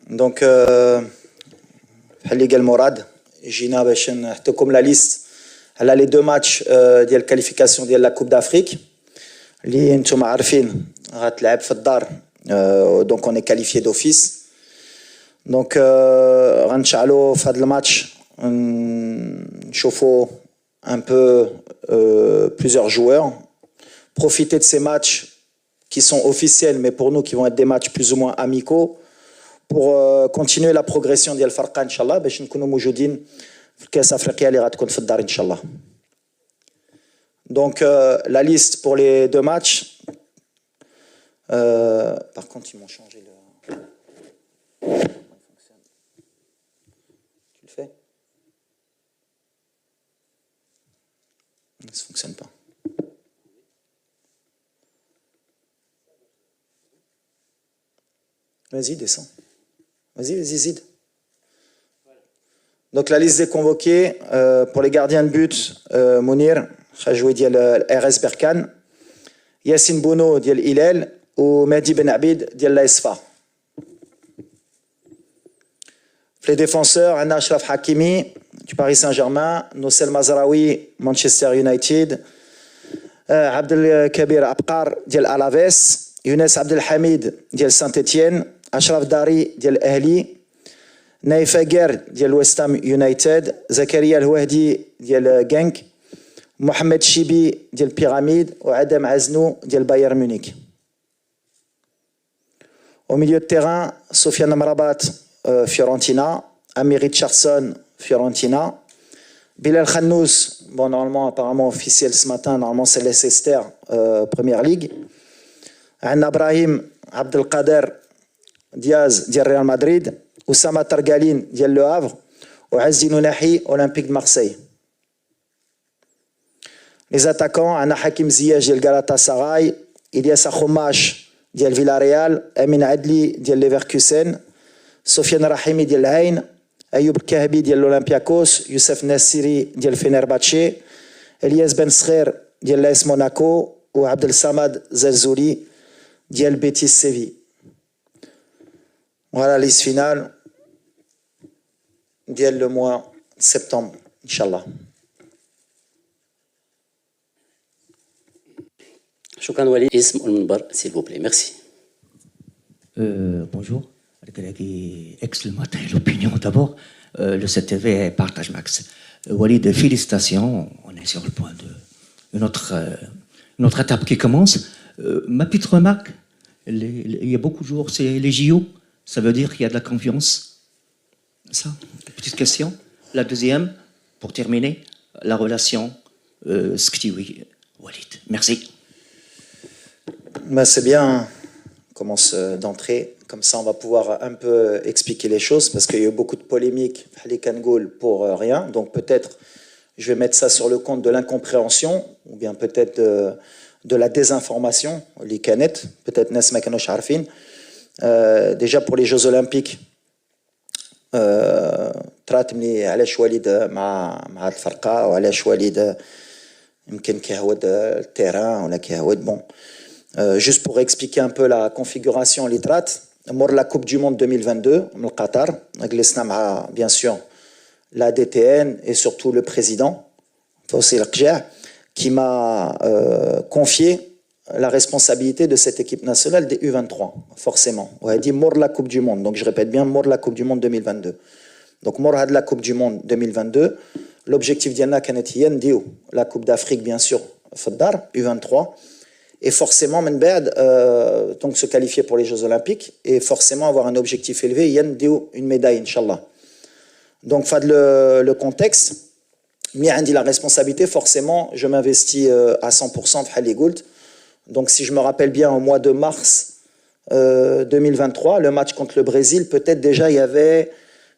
Donc, Ligue El Morad, Gina Bechen, comme la liste, elle a les deux matchs de qualification de la Coupe d'Afrique. Li انتم عارفين غتلعب في الدار donc on est qualifié d'office. Donc غنشعلوا في هذا الماتش نشوفوا un peu plusieurs joueurs, profiter de ces matchs qui sont officiels mais pour nous qui vont être des matchs plus ou moins amicaux pour continuer la progression ديال الفرقه ان شاء الله باش نكونوا موجودين في كاس افريقيا اللي غتكون في الدار ان شاء الله. Donc la liste pour les deux matchs. Par contre ils m'ont changé le. Tu le fais? Ça ne fonctionne pas. Vas-y, descends. Vas-y, Zid. Donc la liste des convoqués pour les gardiens de but, Mounir, Khajoué ديال RS Berkane, Yassine Bouno ديال Hilal ou Mehdi Ben Abid ديال l'ASFA. Les défenseurs, Anna Ashraf Hakimi du Paris Saint-Germain, Noussel Mazraoui, Manchester United, Abdel Kabir Abkar ديال Alaves, Younes Abdel Hamid ديال Saint-Etienne, Ashraf Dari ديال Ahli, Naïf Aguer ديال West Ham United, Zakaria El-Wahdi ديال Genk, Mohamed Chibi ديال Pyramide ou Adam Aznou ديال Bayern Munich. Au milieu de terrain, Sofiane Amrabat, Fiorentina, Ami Richardson, Fiorentina, Bilal Khannous, bon normalement apparemment officiel ce matin, normalement c'est Leicester, Première Ligue. Anna Brahim Abdelkader Diaz ديال Real Madrid, Oussama Targaline ديال Le Havre ou Azzi Nounahi, Olympique de Marseille. Les attaquants, Anna Hakim Ziyech ديال Galatasaray, Ilyas Akhomash ديال Villarreal, Amin Adli ديال Leverkusen, Sofiane Rahimi ديال Ain, Ayoub Kahbi ديال l'Olympiakos, Youssef Nassiri ديال Fenerbahçe, Elias Ben Srer ديال l'AS Monaco ou Abdel Samad Zelzouli ديال Betis Séville. Voilà la liste finale ديال le mois de septembre, Inch'Allah. شكرا ولي اسم المنبر s'il vous plaît, merci. Bonjour, excellent matin, l'opinion d'abord, le CTV partage max. Walid, félicitations, on est sur le point de une autre étape qui commence. Ma petite remarque, il y a beaucoup de jours, c'est les JO, ça veut dire qu'il y a de la confiance. Ça, petite question. La deuxième, pour terminer, la relation Sktiwi Walid. Merci. Ben, c'est bien, on commence d'entrée, comme ça on va pouvoir un peu expliquer les choses, parce qu'il y a eu beaucoup de polémiques pour rien, donc peut-être je vais mettre ça sur le compte de l'incompréhension, ou bien peut-être de la désinformation, les canettes, peut-être Nes Makanosh Arfin. Déjà pour les Jeux Olympiques, تراتمني علاش والد مع هاد الفرقة وعلاش والد يمكن كيهود التيران ولا كيهود bon. Juste pour expliquer un peu la configuration l'itrat, mort la Coupe du Monde 2022 au Qatar, avec bien sûr la DTN et surtout le président Fawzi Al-Qja, qui m'a confié la responsabilité de cette équipe nationale des U23, forcément. On a dit mort la Coupe du Monde, donc je répète bien mort la Coupe du Monde 2022. Donc mort la Coupe du Monde 2022, l'objectif d'Yanna Kanetiyen Dio, la Coupe d'Afrique bien sûr, Faddar, U23. Et forcément, donc se qualifier pour les Jeux Olympiques et forcément avoir un objectif élevé, il y a une médaille, Inch'Allah. Donc, le contexte, mais la responsabilité, forcément, je m'investis à 100% de Haligoult. Donc, si je me rappelle bien, au mois de mars 2023, le match contre le Brésil, peut-être déjà il y avait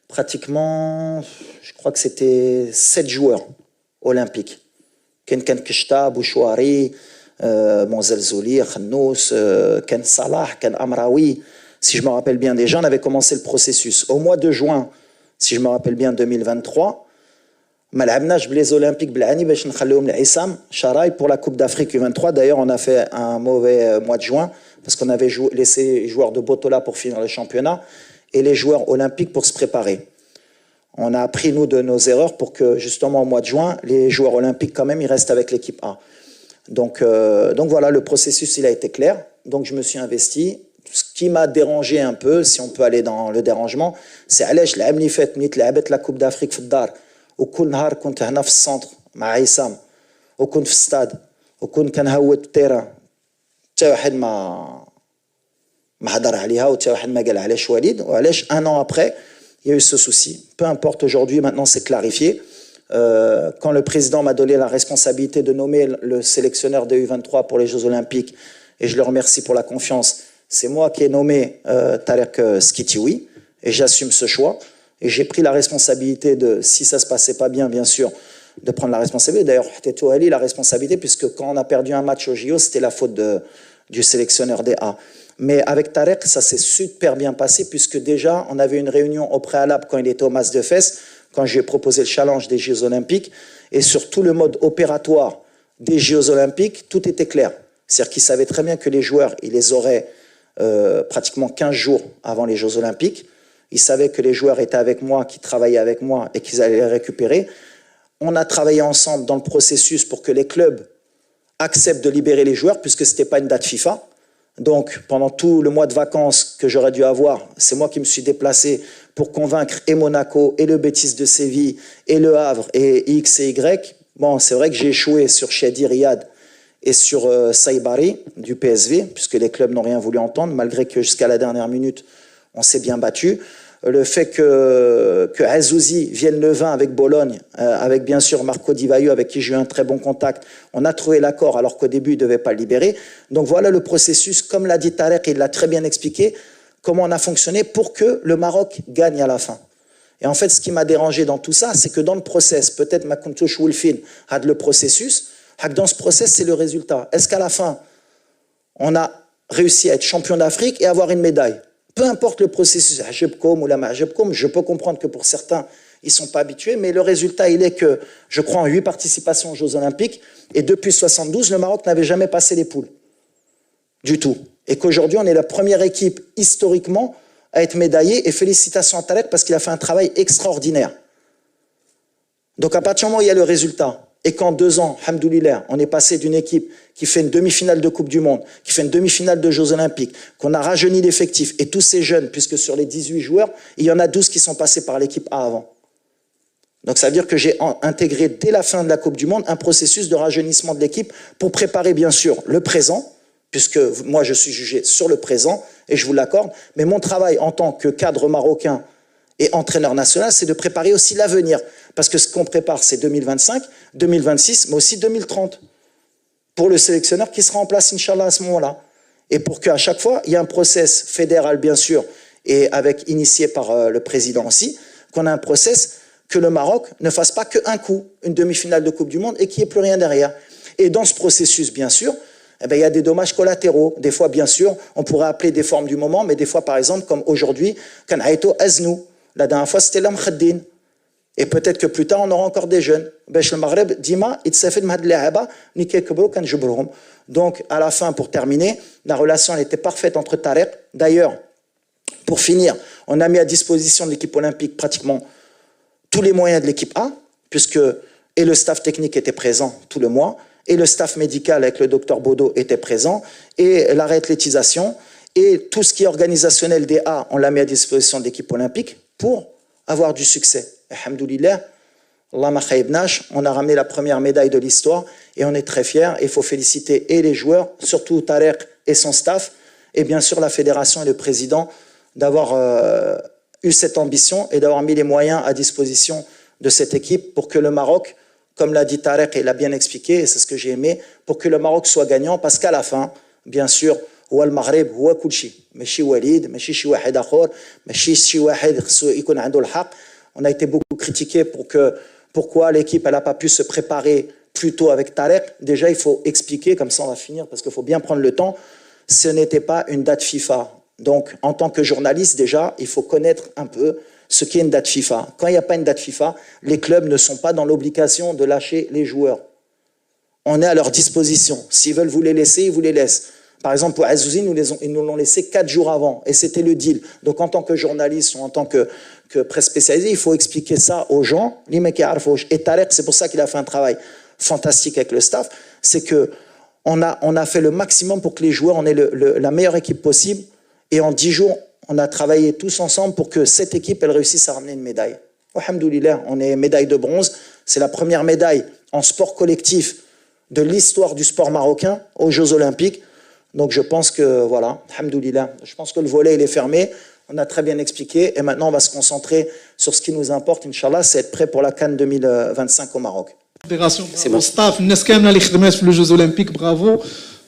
pratiquement, je crois que c'était 7 joueurs olympiques. Ken Kishta, Bouchouari, Zelzouli, Khannous, Ken Salah, Ken Amraoui, si je me rappelle bien déjà, on avait commencé le processus. Au mois de juin, si je me rappelle bien, 2023, ما لعبناش بليز اولمبيك بالعاني باش نخليهم لعصام شراي pour la Coupe d'Afrique U23. D'ailleurs, on a fait un mauvais mois de juin parce qu'on avait laissé les joueurs de Botola pour finir le championnat et les joueurs olympiques pour se préparer. On a appris, nous, de nos erreurs pour que, justement, au mois de juin, les joueurs olympiques, quand même, ils restent avec l'équipe A. Donc voilà, le processus, il a été clair. Donc, je me suis investi. Ce qui m'a dérangé un peu, si on peut aller dans le dérangement, c'est علاش العام اللي فات ملي لعبت لا كوب دافريك في الدار وكل نهار كنت هنا في السنتر مع عصام وكنت في الستاد وكنت كنهود التيران حتى واحد ما هضر عليها وحتى واحد ما قال علاش وليد وعلاش un an après il y a eu ce souci. Peu importe, aujourd'hui, maintenant c'est clarifié. Quand le président m'a donné la responsabilité de nommer le sélectionneur de U23 pour les Jeux Olympiques, et je le remercie pour la confiance, c'est moi qui ai nommé Tarek Skitioui, et j'assume ce choix. Et j'ai pris la responsabilité de, si ça ne se passait pas bien, bien sûr, de prendre la responsabilité. D'ailleurs, Tetou Ali, la responsabilité, puisque quand on a perdu un match au JO, c'était la faute du sélectionneur des A. Mais avec Tarek, ça s'est super bien passé, puisque déjà, on avait une réunion au préalable quand il était au Mas de Fès, quand je lui ai proposé le challenge des Jeux Olympiques, et sur tout le mode opératoire des Jeux Olympiques, tout était clair. C'est-à-dire qu'il savait très bien que les joueurs, il les aurait pratiquement 15 jours avant les Jeux Olympiques. Il savait que les joueurs étaient avec moi, qui travaillaient avec moi et qu'ils allaient les récupérer. On a travaillé ensemble dans le processus pour que les clubs acceptent de libérer les joueurs, puisque ce n'était pas une date FIFA. Donc, pendant tout le mois de vacances que j'aurais dû avoir, c'est moi qui me suis déplacé pour convaincre et Monaco, et le Betis de Séville, et le Havre, et X et Y. Bon, c'est vrai que j'ai échoué sur Shadi Riyad et sur Saïbari du PSV, puisque les clubs n'ont rien voulu entendre, malgré que jusqu'à la dernière minute, on s'est bien battu. Le fait que Azouzi vienne le 20 avec Bologne, avec bien sûr Marco Di Vaio, avec qui j'ai eu un très bon contact, on a trouvé l'accord alors qu'au début, il ne devait pas le libérer. Donc voilà le processus, comme l'a dit Tarek, il l'a très bien expliqué, comment on a fonctionné pour que le Maroc gagne à la fin. Et en fait, ce qui m'a dérangé dans tout ça, c'est que dans le process, peut-être ma Kontouch Wolfin a le processus, dans ce process, c'est le résultat. Est-ce qu'à la fin, on a réussi à être champion d'Afrique et avoir une médaille? Peu importe le processus, Ajebkom ou la Majebkom, je peux comprendre que pour certains, ils ne sont pas habitués, mais le résultat, il est que, je crois, en 8 participations aux Jeux Olympiques, et depuis 72, le Maroc n'avait jamais passé les poules. Du tout. Et qu'aujourd'hui, on est la première équipe, historiquement, à être médaillée, et félicitations à Tarek, parce qu'il a fait un travail extraordinaire. Donc, à partir du moment où il y a le résultat, et qu'en 2 ans, alhamdoulilah, on est passé d'une équipe qui fait une demi-finale de Coupe du Monde, qui fait une demi-finale de Jeux Olympiques, qu'on a rajeuni l'effectif, et tous ces jeunes, puisque sur les 18 joueurs, il y en a 12 qui sont passés par l'équipe A avant. Donc ça veut dire que j'ai intégré dès la fin de la Coupe du Monde un processus de rajeunissement de l'équipe pour préparer bien sûr le présent, puisque moi je suis jugé sur le présent, et je vous l'accorde, mais mon travail en tant que cadre marocain et entraîneur national, c'est de préparer aussi l'avenir. Parce que ce qu'on prépare, c'est 2025, 2026, mais aussi 2030. Pour le sélectionneur qui sera en place, Inch'Allah, à ce moment-là. Et pour qu'à chaque fois, il y ait un process fédéral, bien sûr, et initié par le président aussi, qu'on a un process que le Maroc ne fasse pas qu'un coup, une demi-finale de Coupe du Monde, et qu'il n'y ait plus rien derrière. Et dans ce processus, bien sûr, eh bien, il y a des dommages collatéraux. Des fois, bien sûr, on pourrait appeler des formes du moment, mais des fois, par exemple, comme aujourd'hui, Kanhaïto Aznou. La dernière fois, c'était l'Amkhaddin. Et peut-être que plus tard, on aura encore des jeunes. Donc, à la fin, pour terminer, la relation elle était parfaite entre Tarek. D'ailleurs, pour finir, on a mis à disposition de l'équipe olympique pratiquement tous les moyens de l'équipe A, puisque et le staff technique était présent tout le mois, et le staff médical avec le docteur Bodo était présent, et la réathlétisation, et tout ce qui est organisationnel des A, on l'a mis à disposition de l'équipe olympique pour avoir du succès. Alhamdoulilah, Allah ma khaybnash, on a ramené la première médaille de l'histoire et on est très fiers. Il faut féliciter et les joueurs, surtout Tarek et son staff, et bien sûr la fédération et le président d'avoir eu cette ambition et d'avoir mis les moyens à disposition de cette équipe pour que le Maroc, comme l'a dit Tarek et l'a bien expliqué, et c'est ce que j'ai aimé, pour que le Maroc soit gagnant, parce qu'à la fin, bien sûr, هو المغرب هو كل شيء ماشي وليد ماشي شي واحد اخر ماشي شي واحد خصو يكون عنده الحق. On a été beaucoup critiqué pourquoi l'équipe n'a pas pu se préparer plus tôt avec Tarek. Déjà, il faut expliquer, comme ça on va finir, parce qu'il faut bien prendre le temps, ce n'était pas une date FIFA. Donc, en tant que journaliste, déjà, il faut connaître un peu ce qu'est une date FIFA. Quand il n'y a pas une date FIFA, les clubs ne sont pas dans l'obligation de lâcher les joueurs. On est à leur disposition. S'ils veulent vous les laisser, ils vous les laissent. Par exemple, pour Azzouzi, ils nous l'ont laissé 4 jours avant, et c'était le deal. Donc, en tant que journaliste ou en tant que presse spécialisée, il faut expliquer ça aux gens. Et Tarek, c'est pour ça qu'il a fait un travail fantastique avec le staff, c'est que on a fait le maximum pour que les joueurs, on ait la meilleure équipe possible, et en 10 jours, on a travaillé tous ensemble pour que cette équipe, elle réussisse à ramener une médaille. Alhamdoulilah, on est médaille de bronze, c'est la première médaille en sport collectif de l'histoire du sport marocain aux Jeux Olympiques. Donc je pense que, voilà, alhamdoulilah, je pense que le volet il est fermé, on a très bien expliqué, et maintenant on va se concentrer sur ce qui nous importe, Inch'Allah, c'est être prêt pour la CAN 2025 au Maroc. C'est bon. Staff, الناس كامله اللي خدمات في لو جوز اولمبيك برافو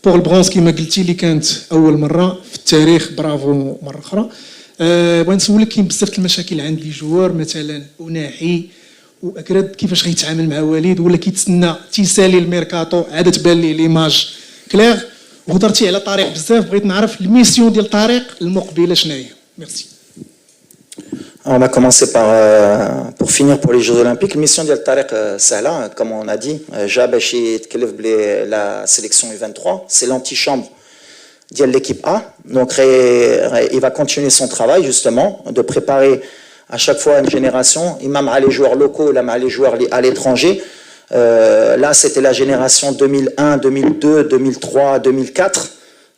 بور البرونز كيما قلتي اللي كانت اول مره في التاريخ برافو مره اخرى. بغيت نسولك كاين بزاف المشاكل عند لي جوار مثلا أناحي واكراد كيفاش غيتعامل مع وليد ولا كيتسنى تيسالي الميركاتو عاد تبان ليه ليماج كلير وهضرتي على طريق بزاف بغيت نعرف الميسيون ديال طارق المقبله شنو هي ميرسي. On va commencer pour finir pour les Jeux Olympiques. La mission de Tarek Sahla, comme on a dit, la sélection U23, c'est l'antichambre de l'équipe A. Donc il va continuer son travail justement, de préparer à chaque fois une génération, même à les joueurs locaux, même à les joueurs à l'étranger. Là, c'était la génération 2001, 2002, 2003, 2004.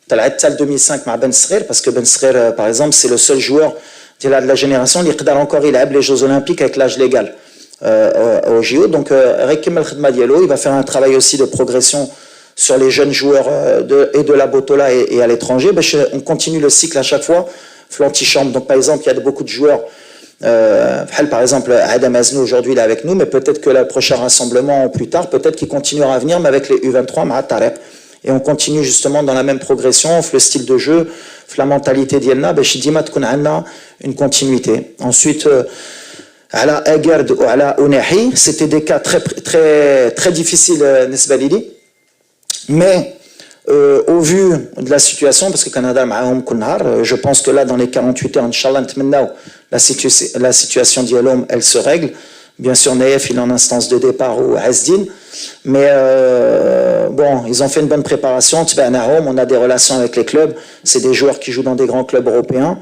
Tu as 2005 avec Ben Srer, parce que Ben Srer, par exemple, c'est le seul joueur de la génération qui a encore les Jeux Olympiques avec l'âge légal au JO. Donc, il va faire un travail aussi de progression sur les jeunes joueurs et de la Botola et à l'étranger. On continue le cycle à chaque fois, l'antichambre. Donc, par exemple, il y a beaucoup de joueurs. Par exemple, Adam Aznou aujourd'hui il est avec nous, mais peut-être que le prochain rassemblement plus tard, peut-être qu'il continuera à venir, mais avec les U23, Tarek. Et on continue justement dans la même progression, le style de jeu, la mentalité d'Yelna, une continuité. Ensuite, à la Agard ou à la Ounahi, c'était des cas très, très, très difficiles, mais au vu de la situation, parce que Canada je pense que là, dans les 48 heures, Inch'Allah, la situation d'Yalom, elle se règle. Bien sûr, Naïef, il est en instance de départ ou Azdin. Mais bon, ils ont fait une bonne préparation. On a des relations avec les clubs. C'est des joueurs qui jouent dans des grands clubs européens.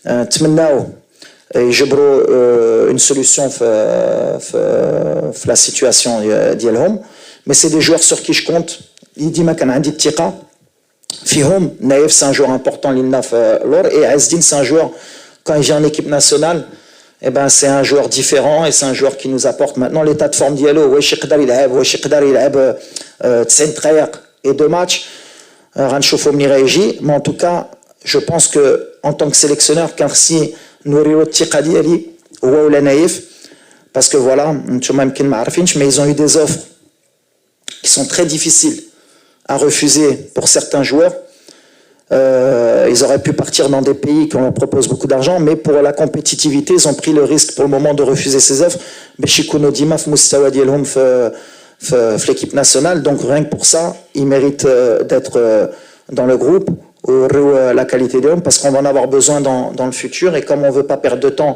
Une solution la situation d'Yalom. Mais c'est des joueurs sur qui je compte. Il dit Makanandi Tika. Fihom, Naïef, c'est un joueur important. Et Azdin, c'est un joueur, quand il vient en équipe nationale, eh ben, c'est un joueur différent et c'est un joueur qui nous apporte maintenant l'état de forme d'Yalo. Et 2 matchs, mais en tout cas, je pense que en tant que sélectionneur, Karsi Nouriro Tiqadiali ou Naïf, parce que voilà, mais ils ont eu des offres qui sont très difficiles à refuser pour certains joueurs. Ils auraient pu partir dans des pays qui leur proposent beaucoup d'argent, mais pour la compétitivité, ils ont pris le risque pour le moment de refuser ces offres. L'équipe nationale, donc rien que pour ça, ils méritent d'être dans le groupe, la qualité des hommes, parce qu'on va en avoir besoin dans le futur, et comme on ne veut pas perdre de temps,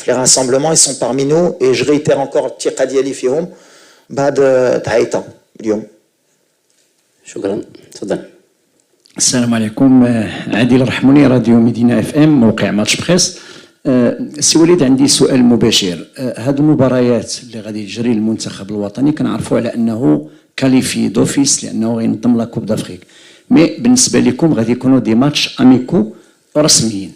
les rassemblements, ils sont parmi nous, et je réitère encore, Tiqadiali Fihom, Bad Taïta, Lyon. شكرا تفضل. السلام عليكم. عادل الرحموني، راديو مدينة اف ام، موقع ماتش بريس. سي وليد، عندي سؤال مباشر. هذه المباريات اللي غادي تجري المنتخب الوطني كنعرفوا على انه كاليفي دوفيس لانه غينظم لا كوب دافريك، مي بالنسبه لكم غادي يكونوا دي ماتش اميكو رسميين.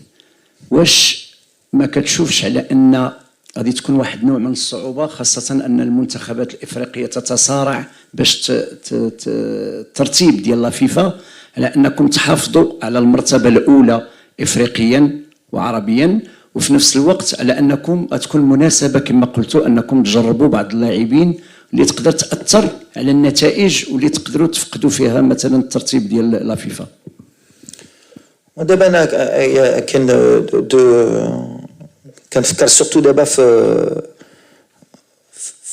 واش ما كتشوفش على ان غادي تكون واحد نوع من الصعوبه، خاصه ان المنتخبات الافريقيه تتصارع باش الترتيب ديال لا فيفا على انكم تحافظوا على المرتبه الاولى افريقيا وعربيا، وفي نفس الوقت على انكم تكون مناسبه كما قلتوا انكم تجربوا بعض اللاعبين اللي تقدر تاثر على النتائج واللي تقدروا تفقدوا فيها مثلا الترتيب ديال لا فيفا. ودابا انا كنفكر سورتو دابا في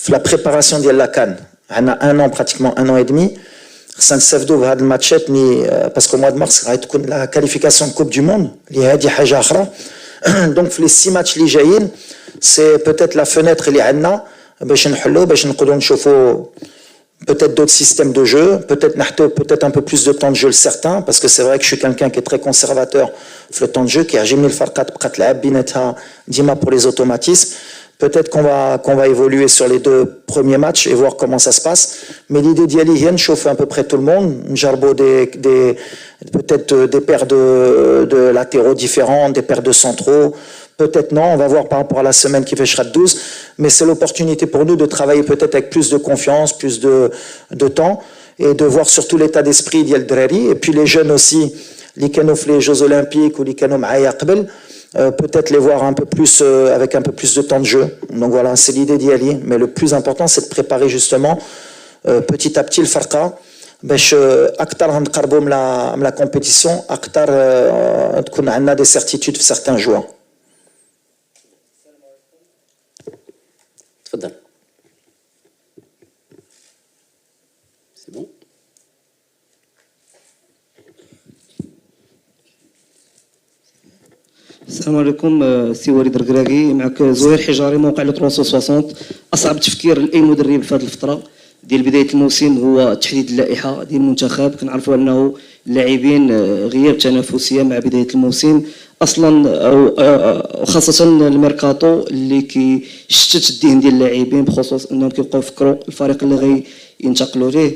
لا بريباراسيون ديال لا كان. عندنا 1 an pratiquement 1 an et demi. خصنا نستافدوا بهاد الماتشات باسكو موا د مارس غتكون لا كاليفيكاسيون كوب دو موند اللي هادي حاجه اخرى. دونك في لي 6 ماتش اللي جايين سي بوتيت لا فenêtre اللي عندنا باش نحلوا، باش نقدروا نشوفوا peut-être d'autres systèmes de jeu, peut-être un peu plus de temps de jeu certains, parce que c'est vrai que je suis quelqu'un qui est très conservateur sur le temps de jeu, qui a jamais le farqat bqat l'ab binatha dima pour les automatismes. Peut-être qu'on va évoluer sur les 2 premiers matchs et voir comment ça se passe. Mais l'idée d'y aller, c'est de chauffer à peu près tout le monde. Jarbo peut-être des paires de latéraux différents, des paires de centraux. Peut-être non, on va voir par rapport à la semaine qui fait Shrat 12. Mais c'est l'opportunité pour nous de travailler peut-être avec plus de confiance, plus de temps, et de voir surtout l'état d'esprit d'Yel Drari. Et puis les jeunes aussi, les canaux les Jeux Olympiques ou les canaux Maaya Qbel, peut-être les voir un peu plus avec un peu plus de temps de jeu. Donc voilà, c'est l'idée d'y aller. Mais le plus important, c'est de préparer justement petit à petit le farqa. باش اكثر نقربوا من la compétition, اكثر تكون عندنا des certitudes في certains joueurs. تفضل. C'est bon. السلام عليكم، سي وليد الركراكي، معك زهير حجاري موقع لو 360. اصعب تفكير لاي مدرب في هذه الفتره ديال بدايه الموسم هو تحديد اللائحه ديال المنتخب. كنعرفوا انه اللاعبين غياب تنافسيه مع بدايه الموسم اصلا، او خاصه الميركاتو اللي كيشتت الذهن ديال اللاعبين بخصوص انهم كيبقاو يفكروا الفريق اللي غينتقلوا ليه.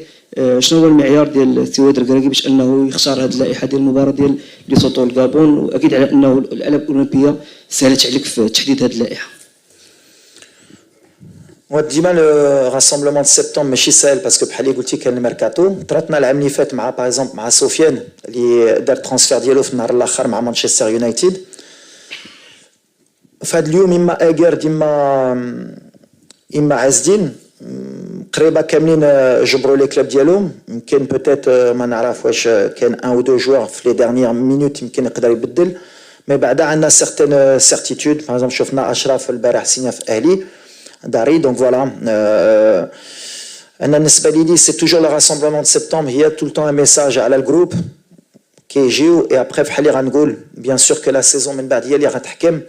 شنو هو المعيار ديال السي وليد الركراكي باش انه يختار هذه اللائحه ديال المباراه ديال ليسوتو الغابون؟ واكيد على انه الالعاب الاولمبيه سهلت عليك في تحديد هذه اللائحه. ديما le rassemblement de septembre ماشي سهل باسكو بحال اللي قلتي كان الميركاتو. طراتنا العام اللي فات مع باغ اكزومبل مع سفيان اللي دار الترانسفير ديالو في النهار الاخر مع مانشستر يونايتد. في هذا اليوم اما اجر اما عزدين قريبه كاملين جبروا لي كلوب ديالهم. يمكن بوتيت ما نعرف واش كان ان او دو جوار في لي ديرنيير مينوت يمكن يقدر يبدل، مي بعدا عندنا سيغتين سيرتيتود. باغ اكزومبل شفنا اشرف البارح سينا في اهلي داري. دونك فوالا انا بالنسبه لي سي توجور لو راسمبلمون دو سبتمبر هي تو التون ان ميساج على الجروب كيجيو اي ابري بحال اللي غنقول بيان سور كو لا سيزون من بعد هي اللي غتحكم.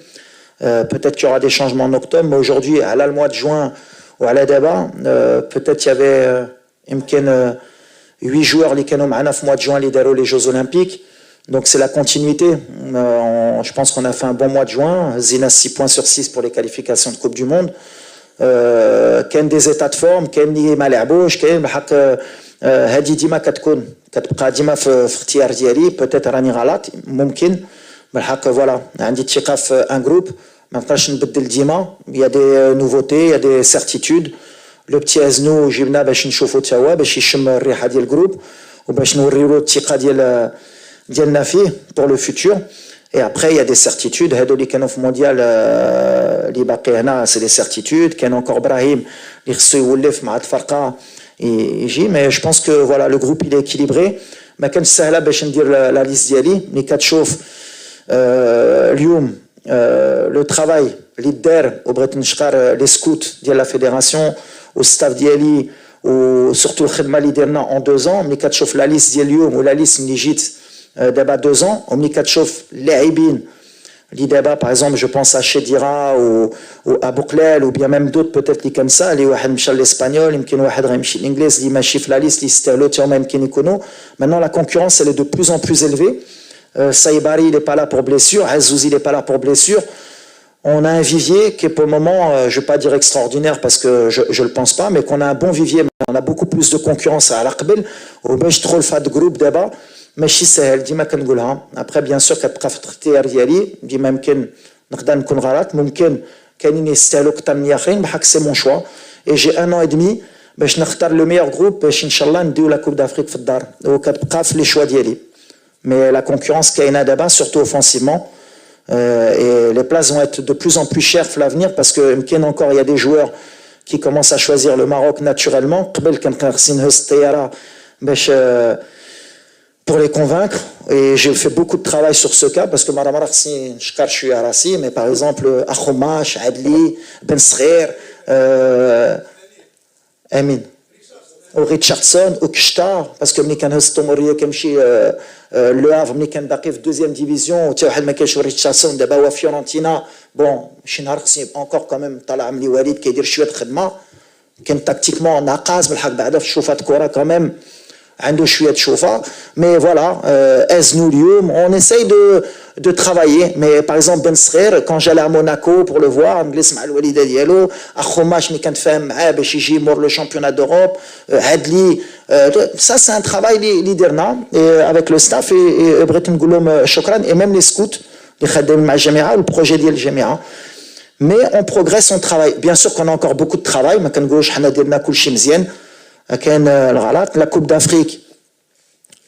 Peut-être qu'il y aura des changements en octobre, mais aujourd'hui, à le mois de juin ou à la débat, peut-être qu'il y avait 8 joueurs qui ont été au mois de juin les Jeux Olympiques. Donc c'est la continuité. Je pense qu'on a fait un bon mois de juin. Zina 6 points sur 6 pour les qualifications de Coupe du Monde. Il y a des états de forme, il y a des malabouches, il y a هذه ديما كتبقى ديما في اختيار ديالي. peut-être راني غلط ممكن بالحق. فوالا عندي الثقه في ان جروب ما نقدرش نبدل ديما. il y a des nouveautés, il y a des certitudes. لو بتي ازنو جبنا باش نشوفو تا هو باش يشم الريحه ديال الجروب وباش نوريو له الثقه ديالنا فيه pour le futur. Et après, il y a des certitudes. هادو اللي كانوا في مونديال اللي باقي هنا سي دي سيرتيتود. كان encore ابراهيم اللي خصو يولف مع الفرقه يجي. مي جو بونس كو فوالا لو جروب il est équilibré. ما كانش سهله باش ندير لا ليست ديالي. ملي كتشوف اليوم لو ترافاي اللي دار وبغيت نشكر لي سكوت ديال لا فيدراسيون والستاف ديالي وسورتو الخدمه اللي درنا اون 2 ans. ملي كتشوف لا ليست ديال اليوم ولا ليست ملي جيت دابا 2 ans وملي كتشوف اللاعبين اللي دابا باغ اكزومبل جو بونس ا شيديرا و ا بوكلال ou bien même d'autres peut-être اللي كم سا اللي واحد مشى للاسبانيول يمكن واحد غيمشي للانجليز اللي ماشي في لا ليست اللي يستاهلوا تا هما يمكن يكونوا. Maintenant la concurrence elle est de plus en plus élevée. Saïbari il n'est pas là pour blessure, Azouzi il n'est pas là pour blessure. On a un vivier qui est pour le moment, je ne vais pas dire extraordinaire parce que je ne le pense pas, mais qu'on a un bon vivier. On a beaucoup plus de concurrence à l'Aqbel. وباش تدخل في هذا الجروب دابا ماشي سهل ديما كنقولها. après bien sûr كتبقى في الاختيار ديالي ديما يمكن نقدر نكون غلط ممكن كاينين يستاهلوا اكثر من اخرين بحق سي مون شوا. et j'ai 1 an et demi باش نختار لو ميور جروب باش ان شاء الله نديو لا كوب دافريك في الدار وكتبقى في لي شوا ديالي. mais la concurrence كاينه دابا surtout offensivement. Et les places vont être de plus en plus chères pour l'avenir parce que encore il y a des joueurs qui commencent à choisir le Maroc naturellement. قبل كان خاصني نهز الطياره باش pour les convaincre. Et j'ai fait beaucoup de travail sur ce cas parce que مرة خاصني نشكر شويه راسي. mais par exemple اخوماش عدلي بن صغير امين وريتشاردسون وكشتا باسكو ملي كان هز الطموريه كنمشي لو هافر ملي كان باقي في دوزيام ديفيزيون وتا واحد ما كانش ريتشاردسون دابا هو فيورنتينا. بون شي نهار خصني انكور كوميم طالع عملي وليد كيدير شويه خدمه كان تاكتيكمون ناقص بالحق بعدا في الشوفات كره كمان عنده شويه شوفه مي فوالا ازنو اليوم on essaye de travailler mais par exemple Ben Srer quand j'allais à Monaco pour le voir نجلس مع الوالده ديالو اخوماش ملي كنتفاهم معاه باش يجي يمر لو شامبيونات دوروب هادلي ça c'est un travail اللي درنا avec le staff et بغيت نقول لهم شكرا et même les scouts اللي خدامين مع الجامعه والبروجي ديال الجامعه mais on progresse on travaille bien sûr qu'on a encore beaucoup de travail ما كنقولوش حنا درنا كلشي مزيان كان الغلط لا كوب دافريك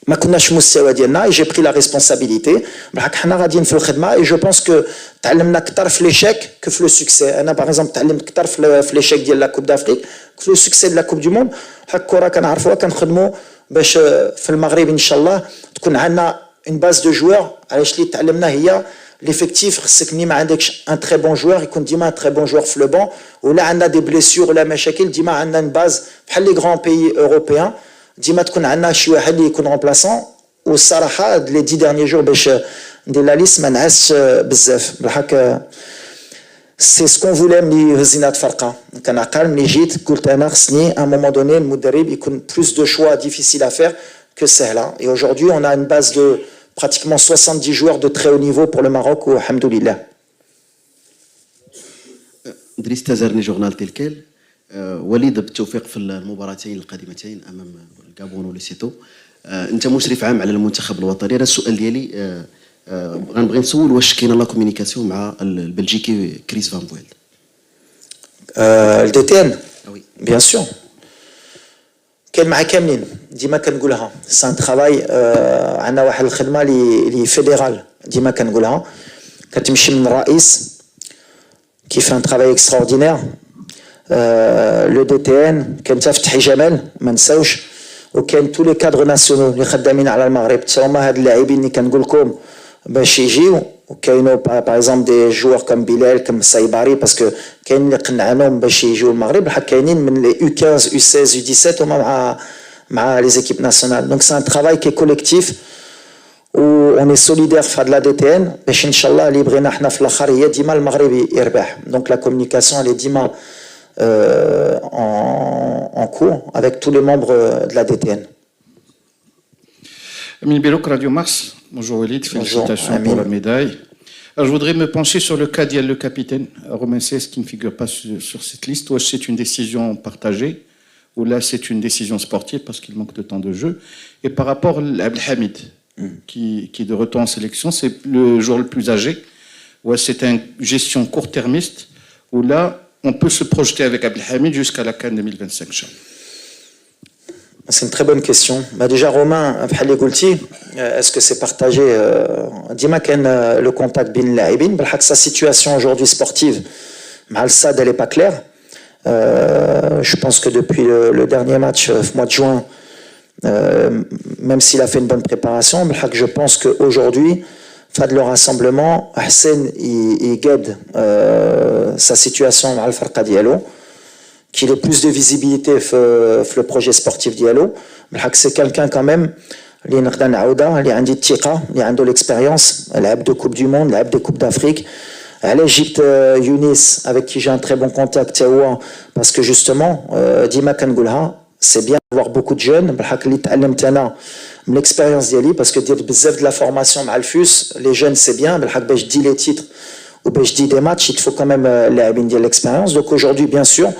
ما كناش مستوى ديالنا اي جي بري لا ريسبونسابيلتي بالحق حنا غاديين في الخدمه اي جو بونس كو تعلمنا اكثر في ليشيك كو في لو سوكسي انا باغ اكزومبل تعلمت اكثر في ليشيك ديال لا كوب دافريك في لو سوكسي ديال لا كوب دو موند حق الكره كنعرفوها كنخدموا باش في المغرب ان شاء الله تكون عندنا اون باز دو جوار علاش اللي تعلمنا هي ليفيكتيف خصك ملي ما عندكش ان تري بون جوار يكون ديما ان تري بون جوار في لو بون ولا عندنا دي بليسيور ولا مشاكل ديما عندنا اون باز بحال لي غران بيي اوروبيان ديما تكون عندنا شي واحد اللي يكون رومبلاسون والصراحه لي 10 ديرني جور باش ندير لا ليست ما نعسش بزاف بالحق سي سكون فولي ملي هزينا فرقه كنعقل ملي جيت قلت انا خصني ان مومون دوني المدرب يكون بلوس دو شوا ديفيسيل ا فير que سهله et aujourd'hui on a une base de pratiquement 70 joueurs de très haut niveau pour le Maroc والحمدلله. دريس تازرني جورنال تلكيل وليد بالتوفيق في المباراتين القادمتين امام الغابون وليسيتو انت مشرف عام على المنتخب الوطني انا السؤال ديالي غنبغي نسول واش كاينه لا كومونيكاسيون مع البلجيكي كريس فان بويل الدي تي ان بيان سور كان مع كاملين ديما كنقولها سان ترافاي عندنا واحد الخدمه اللي فيدرال ديما كنقولها كتمشي من الرئيس كيف ان ترافاي اكستراوردينير لو دي تي ان كان فتحي جمال ما نساوش وكان تو لي كادر ناسيونال اللي خدامين على المغرب حتى هما هاد اللاعبين اللي كنقول لكم باش يجيو وكاينو باغ اكزومبل دي جوار كم بلال كم سايباري باسكو كاين اللي قنعناهم باش يجيو المغرب بحال كاينين من لي U15 U16 U17 هما مع لي زيكيب ناسيونال دونك سي ان ترافاي كي كوليكتيف و اون سوليدير في هاد لا دي تي ان باش ان شاء الله اللي بغينا حنا في الاخر هي ديما المغرب يربح دونك لا كومونيكاسيون اللي ديما en cours avec tous les membres de la DTN. Amin Belok, Radio Mars. Bonjour Walid, félicitations pour la médaille. Alors, je voudrais me pencher sur le cas d'Yel, le capitaine Romain Sess, qui ne figure pas sur cette liste. Ou c'est une décision partagée, ou là c'est une décision sportive parce qu'il manque de temps de jeu. Et par rapport à Abdelhamid, qui est de retour en sélection, c'est le joueur le plus âgé. Ou c'est une gestion court-termiste, où là on peut se projeter avec Abdelhamid jusqu'à la CAN 2025. C'est une très bonne question. Bah déjà, Romain, est-ce que c'est partagé Dima Ken, le contact bin Laibin, sa situation aujourd'hui sportive, Malsad, elle n'est pas claire. Je pense que depuis le dernier match, mois de juin, même s'il a fait une bonne préparation, je pense qu'aujourd'hui, Fad le rassemblement, Hassan, il guide sa situation à Al-Farqa Diallo, qu'il ait plus de visibilité dans le projet sportif Diallo. C'est quelqu'un quand même, qui a de l'expérience, il a de Coupe du Monde, il a de Coupe d'Afrique. À l'Égypte, Younis, avec qui j'ai un très bon contact, parce que justement, Dima Kangoulha, c'est bien d'avoir beaucoup de jeunes, l'expérience d'Yali, parce que dire de la formation à Alfus, les jeunes c'est bien, je dis les titres ou je dis des matchs, il faut quand même l'expérience. Donc aujourd'hui, bien sûr,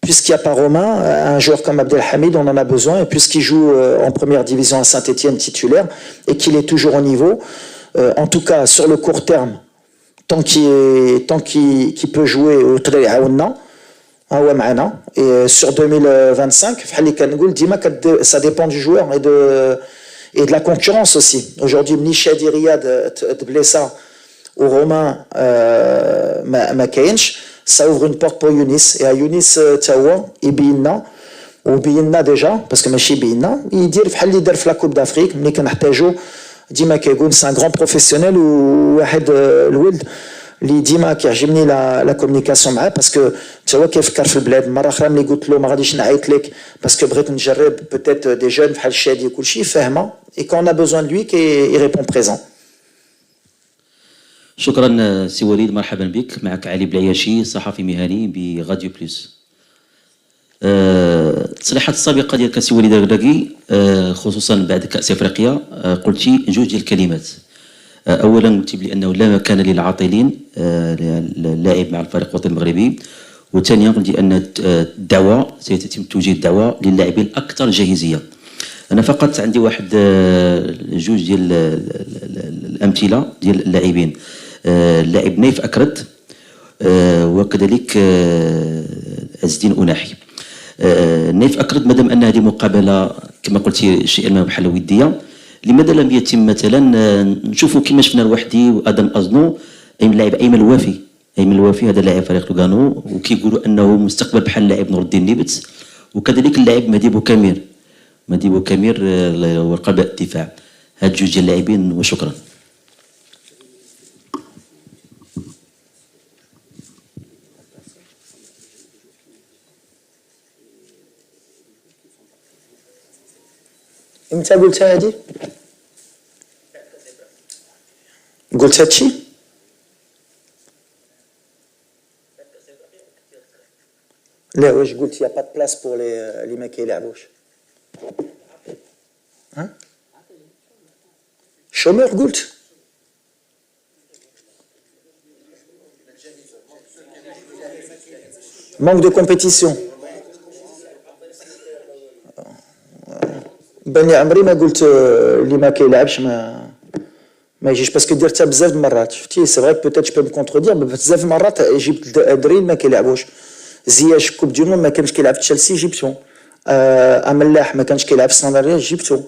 puisqu'il n'y a pas Romain, un joueur comme Abdelhamid, on en a besoin, et puisqu'il joue en première division à Saint-Etienne titulaire, et qu'il est toujours au niveau, en tout cas sur le court terme, tant qu'il peut jouer au et sur 2025, ça dépend du joueur et de la concurrence aussi. Aujourd'hui, Mnichadi Riyad de Blessa ou Romain Makainch, ça ouvre une porte pour Younis. Et à Younis Tawa, il bina, ou bina déjà, parce que Machi bina, il dit qu'il fait la Coupe d'Afrique, mais qu'on a Dima Kegoun, c'est un grand professionnel ou Wahed Louid. اللي ديما كيعجبني لا كومونيكاسيون معاه باسكو حتى هو كيفكر في البلاد مره اخرى ملي قلت له ما غاديش نعيط لك باسكو بغيت نجرب بوتيت دي جون بحال الشادي وكلشي فاهمه اي كون ا بوزوان لوي كي ريبون بريزون. شكرا سي وليد مرحبا بك معك علي بلعياشي صحفي مهني براديو بلوس. التصريحات السابقه ديال كاسي وليد الركراكي خصوصا بعد كاس افريقيا قلتي جوج ديال الكلمات. اولا قلتي بانه لا مكان للعاطلين اللاعب مع الفريق الوطني المغربي، وثانيا قلتي ان الدعوه سيتم توجيه الدعوه للاعبين الاكثر جاهزيه. انا فقط عندي واحد جوج ديال الامثله ديال اللاعبين، اللاعب نايف اكرد وكذلك عز الدين أناحي. نايف أكرد مادام أن هذه مقابلة كما قلتي شيئا ما بحال ودية، لماذا لم يتم مثلا نشوفوا كما شفنا الوحدي وادم ازنو اللاعب ايمن الوافي. ايمن الوافي هذا لاعب فريق لوغانو وكيقولوا انه مستقبل بحال لاعب نور الدين نيبت، وكذلك اللاعب مهدي بوكامير. مهدي بوكامير هو قلب الدفاع. هاد جوج ديال اللاعبين وشكرا. امتى قلت هادي؟ قلت هادشي؟ لا واش قلت يا با بلاص بور لي ما كيلعبوش؟ ها؟ شومور قلت؟ manque de compétition. بني عمري ما قلت اللي ما كيلعبش ما يجيش باسكو درتها بزاف د المرات. شفتي سي فري بوتيت جو بو مي كونتردير بزاف المرات جبت درين ما كيلعبوش. زياش كوب دو ما كانش كيلعب في تشيلسي جبتو. املاح ما كانش كيلعب في ساندريا جبتو.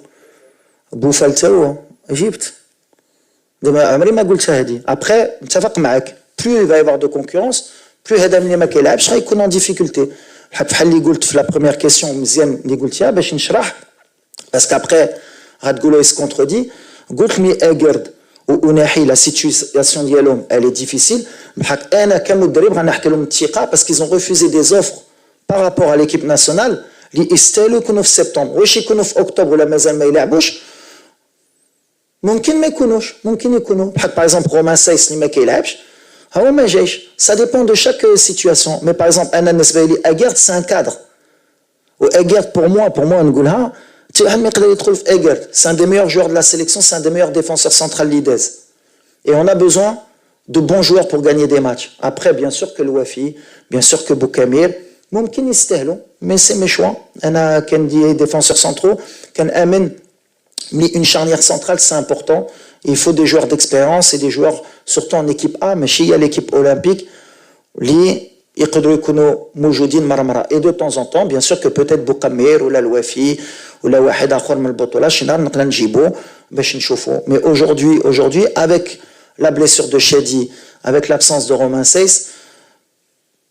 بوفال تا هو جبت. دابا عمري ما قلتها هادي. ابخي متفق معاك بلو va y avoir de concurrence بلو هذا ملي ما كيلعبش غيكون اون ديفيكولتي. بحال اللي قلت في لا بروميير كيسيون مزيان اللي قلتيها باش نشرح. Parce qu'après, Radgoulo il se contredit. Goulmi Egerd ou Unahi, la situation d'Yalom, elle est difficile. Parce qu'ils ont refusé des offres par rapport à l'équipe nationale. Ils étaient en septembre. En octobre, la maison ما يلعبوش. ممكن ما يكونوش. ممكن يكونوا. Par exemple, Romain Seyss اللي ما كيلعبش. هو ما جايش. Ça dépend de chaque situation. Mais par exemple, Anna Nesbaili, Egerd, c'est un cadre. Ou Egerd, pour moi, نقولها. C'est un des meilleurs joueurs de la sélection, c'est un des meilleurs défenseurs centrales l'IDES. Et on a besoin de bons joueurs pour gagner des matchs. Après, bien sûr que l'Ouafi, bien sûr que Boukamir, mais c'est mes choix. On a des défenseurs centraux, une charnière centrale, c'est important. Il faut des joueurs d'expérience et des joueurs, surtout en équipe A, mais chez l'équipe olympique, يقدروا يكونوا موجودين مرة et de temps en temps bien sûr que peut-être بوكامير ولا الوافي ولا واحد اخر من البطوله شي نهار نقدر نجيبو باش نشوفوا. mais aujourd'hui avec la blessure de Chedi, avec l'absence de Romain Seyss,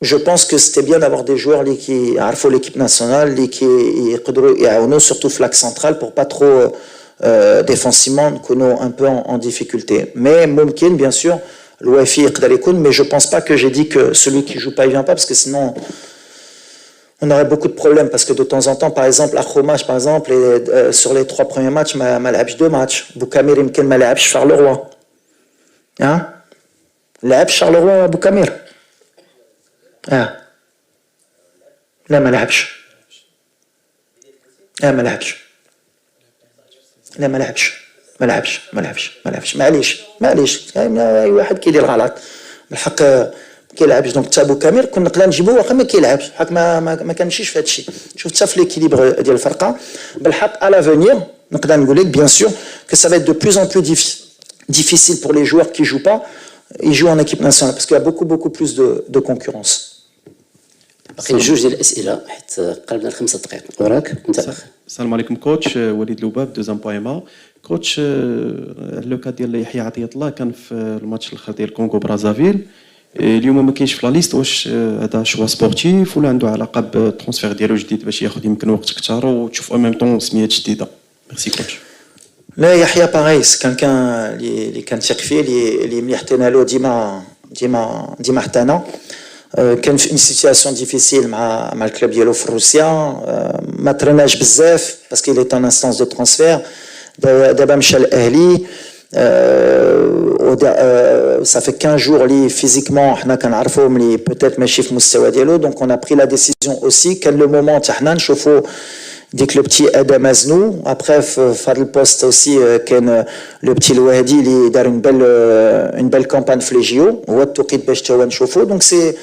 je pense que c'était bien d'avoir des joueurs qui عرفوا l'équipe nationale qui يقدروا يعاونوا surtout flanc central pour pas trop défensivement نكونوا un peu en difficulté. mais ممكن bien sûr l'Ouafi يقدر يكون, mais je pense pas que j'ai dit que celui qui joue pas il vient pas, parce que sinon on aurait beaucoup de problèmes, parce que de temps en temps par exemple Akhomach par exemple sur les 3 premiers matchs ما لعبش 2 matchs. Boukamir يمكن ما لعبش Charleroi, hein لعب Charleroi Boukamir لا ما لعبش معليش اي واحد كيدير غلط بالحق كيلعبش. دونك تا بوكامير كنا نقدر نجيبوه واخا ما كيلعبش بحق ما كنمشيش في هذا الشيء. شوف حتى في ليكيليبر ديال الفرقه بالحق على فونير نقدر نقول لك بيان سور que ça va être de plus en plus difficile pour les joueurs qui jouent pas, ils jouent en équipe nationale parce qu'il y a beaucoup plus de concurrence. باقي جوج ديال الاسئله حيت قربنا ل 5 دقائق. وراك انت. السلام عليكم كوتش. وليد لوباب دوزام بويما. كوتش لو كا ديال يحيى عطيه الله كان في الماتش الاخر ديال كونغو برازافيل اليوم ما كاينش في لا ليست. واش هذا شوا سبورتيف ولا عنده علاقه بالترونسفير ديالو جديد باش ياخذ يمكن وقت كثر وتشوف ان ميم طون سميات جديده؟ ميرسي كوتش. لا يحيى باغي كان اللي كنثق فيه اللي ملي حطينا له ديما حطينا. كان في سيتياسيون ديفيسيل مع الكلوب ديالو في روسيا ما ترناش بزاف باسكو il est en instance de transfert. دابا مشى الاهلي ça fait 15 jours اللي physiquement حنا كنعرفوا ملي peut-être ماشي في المستوى ديالو. Donc on a pris la décision aussi كان le moment تاع حنا نشوفوا ديك لو بتي ادم ازنو. ابري في هذا البوست اوسي كان لو بتي الوهدي اللي دار اون بيل كامبان في لي جيو، هو التوقيت باش تا هو نشوفوا. دونك سي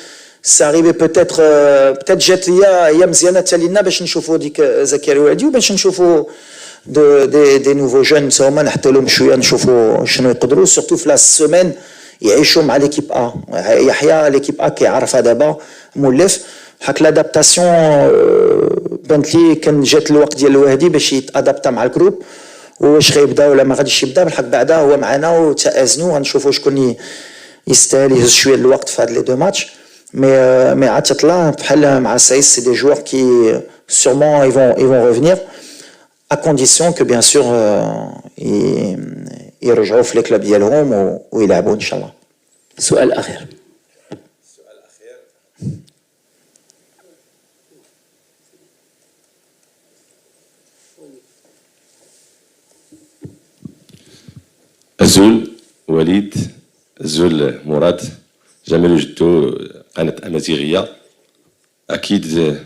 اريفي بوتيتر جات هي مزيانه حتى لينا باش نشوفوا ديك زكريا الوهدي وباش نشوفوا دي نوفو جون هما نحطوا لهم شويه نشوفوا شنو يقدروا سورتو في لا سيمين يعيشوا مع ليكيب ا. يحيى ليكيب ا كيعرفها دابا مولف حك لادابتاسيون بانت لي كان جات الوقت ديال الوهدي باش يتادابتا مع الجروب واش غيبدا ولا ما غاديش يبدا. بالحق بعدا هو معنا وتازنوا غنشوفوا شكون يستاهل يهز شويه الوقت في هاد لي دو ماتش. مي عاد تطلع بحال مع سايس سي دي جوار كي sûrement ils vont revenir à condition que bien sûr يرجعوا في لي كلوب ديالهم ويلعبوا ان شاء الله. سؤال اخير. أزول وليد أزول مراد جمال جدو قناة أمازيغية. أكيد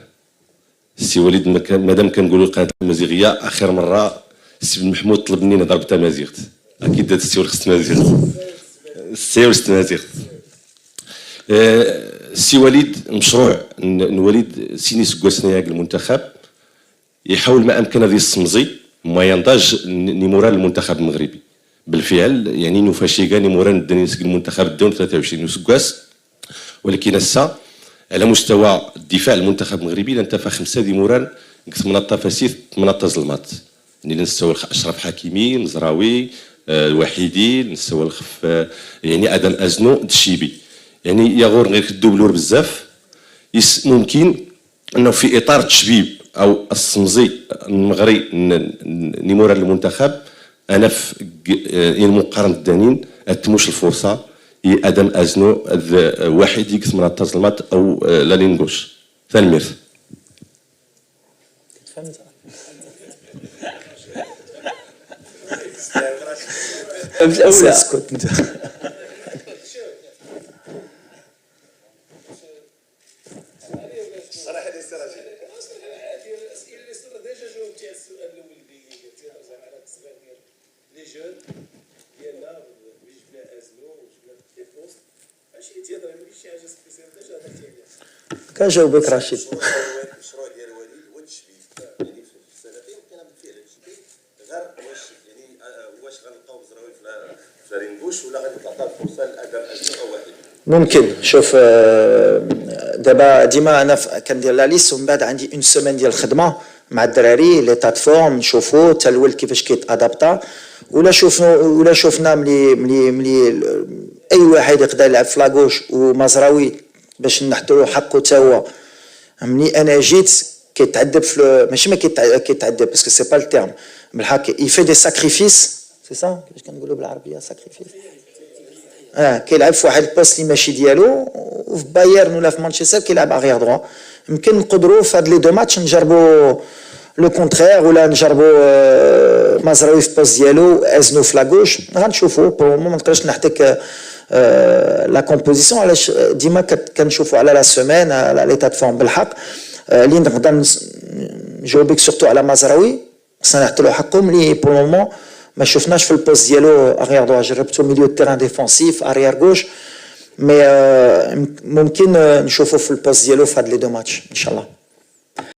سي وليد مادام كنقولوا قناة أمازيغية آخر مرة السي بن محمود طلب مني نهضر بالتمازيغ. أكيد هذا السي ولد تمازيغ السي ولد تمازيغ. سي وليد مشروع وليد سيني سكواس نياك المنتخب يحاول ما أمكن هذه السمزي ما ينضج نيمورال المنتخب المغربي. بالفعل يعني نفاشيكا نيمورال الدنيا المنتخب الدون 23 سكواس، ولكن هسه على مستوى الدفاع المنتخب المغربي لانتفى 5 ديمورال مناطه فاسيث مناطه ظلمات. يعني نستوى اشرف حكيمي المزراوي الوحيدي نستوى الخف يعني ادم ازنو الشيبي. يعني يغور غير الدوبلور بزاف ممكن انه في اطار التشبيب او السمزي المغري نيمورال المنتخب انا في المقارنه الدانين اتموش الفرصه ادم ازنو واحد يقسم من التظلمات او لا لينغوش ثاني ميرث. كنجاوبك رشيد. المشروع ديال وليد هو التشبيب يعني في السنتين كان بالفعل التشبيب غير واش غنلقاو مزراوي في لارينغوش ولا غادي تعطى الفرصه لادم ازنو او واحد. ممكن شوف دابا ديما انا كندير لا ليست ومن بعد عندي اون سيمين ديال الخدمه مع الدراري لي بلاتفورم نشوفوا حتى الولد كيفاش كيتادابتا ولا شفنا ملي اي واحد يقدر يلعب في لاغوش ومزراوي باش نحطوا له حقه حتى هو. ملي انا جيت كيتعذب في ماشي ما كيتعذب باسكو سي با التيرم بالحق يفي دي ساكريفيس سي سا كيفاش كنقولوا بالعربيه ساكريفيس كيلعب في واحد البوست اللي ماشي ديالو وفي بايرن ولا في مانشستر كيلعب اغير دروا. يمكن نقدروا في هاد لي دو ماتش نجربوا لو كونترير ولا نجربوا مزراوي في البوست ديالو ازنو في لاغوش غنشوفوا. بور ما نقدرش نحطك لا كومبوزيسيون علاش ديما كنشوفوا على لا سيمين على لي بلاتفورم بالحق اللي نقدر نجاوبك سورتو على مزراوي خصنا نحطوا له حقه ملي بور مومون ما شفناش في البوست ديالو اغير دروا جربتو ميليو تيران ديفونسيف اريير غوش مي ممكن نشوفوا في البوست ديالو في هاد لي دو ماتش ان شاء الله.